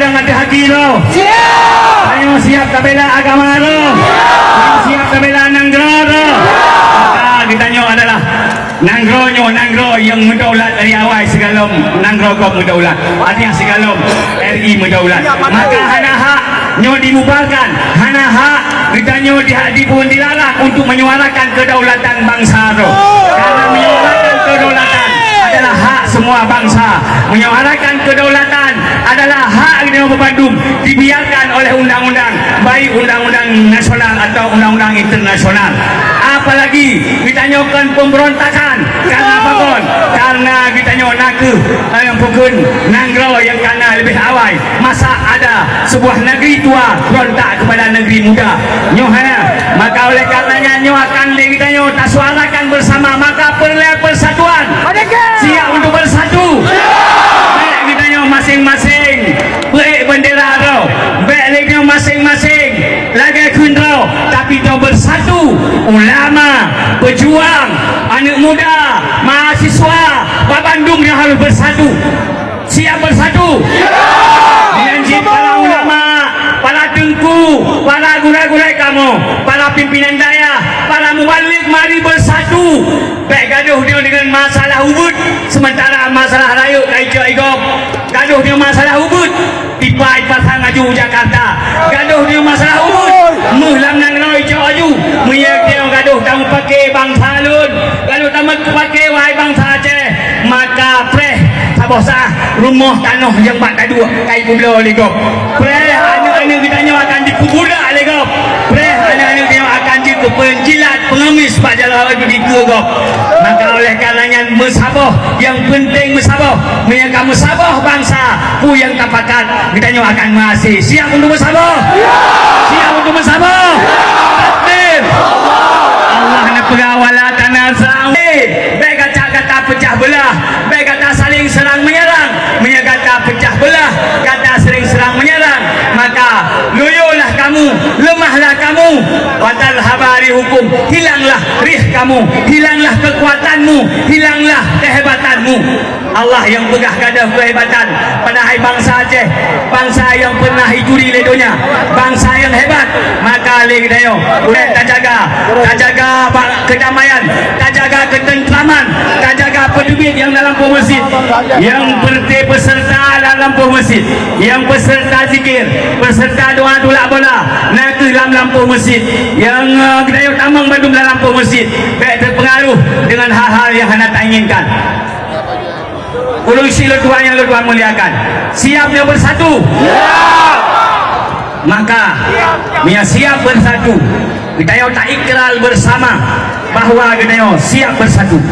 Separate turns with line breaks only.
begadang hati hati lo. Siap. Ayo siap tabela agama lo. Siap tabela nanggro lo. Maka ditanya adalah nanggro yang mendaulat dari awal segalom nanggro kau mendaulat. Artinya segalom RI mendaulat. Maka hana hak nyo dibubarkan, hana hak ditanya pun dilarang untuk menyuarakan kedaulatan bangsa lo. Karena menyuarakan kedaulatan adalah hak semua bangsa. Menyuarakan kedaulatan adalah hak di Bandung, dibiarkan oleh undang-undang, baik undang-undang nasional atau undang-undang internasional. Apalagi ditanyakan pemberontakan karena apa kon? Karena ditanya naku yang pukul nanggro yang karena lebih awal. Masa ada sebuah negeri tua berontak kepada negeri muda. Nyohana, maka oleh karenanya nyo akan ditanya tak suarakan bersama, maka perlu persatuan. Siap untuk bersatu. Baik ditanya masing-masing. Baik bendera ro, baik masing-masing. Lagi kunro, tapi kita bersatu. Ulama, pejuang, anak muda, mahasiswa, Bandung yang harus bersatu. Siap bersatu. Janji para ulama, para tengku, para guru-guru kamu, para pimpinan daya, para mubalik, mari bersatu. Baik gaduh dia dengan masalah Ubud, sementara masalah Rayuk Kaijo Igop. Gaduh dia masalah Ubud, Tipai Pasang Aju Jakarta. Gaduh dia masalah Ubud, Muhlam nang Roy Jo Aju. Muyak dia gaduh tamu pakai bangsa Lun, gaduh tamu pakai wahai bangsa Aceh. Maka preh sabosa rumah tanah yang mak kadua kai pulau legop. Preh anak-anak kita akan dikubura legop. Preh anak-anak kita akan penjilat pengemis pak jalan itu digegop. Maka oleh karenanya mesabah yang penting mesabah, menyangka mesabah bangsa ku yang tapakat kita akan masih siap untuk mesabah. Siap untuk mesabah. Takbir. Allah nak pegawala tanazau. Baik kata pecah belah, baik kata saling serang menyerang, kata pecah belah, kata sering serang menyerang. Maka loyolah kamu, lemahlah kamu, watal habari hukum, hilanglah rih kamu, hilanglah kekuatanmu, hilanglah kehebatanmu. Allah yang pegah gadah kehebatan pada hai bangsa Aceh, bangsa yang pernah hijuri ledonya, bangsa yang hebat. Maka lagi dayo boleh tak jaga kedamaian, tak jaga ketentraman, tak jaga penduduk yang dalam masjid, yang peserta dalam masjid, yang peserta zikir, peserta doa tulak bola nak dalam lampu masjid, yang dayo tamang Bandung dalam masjid, baik terpengaruh dengan hal-hal yang hendak tak inginkan. Ulusi Tuhan yang Tuhan muliakan, siapnya bersatu. Maka siap bersatu. Kita tak ikrar bersama bahwa kita siap bersatu.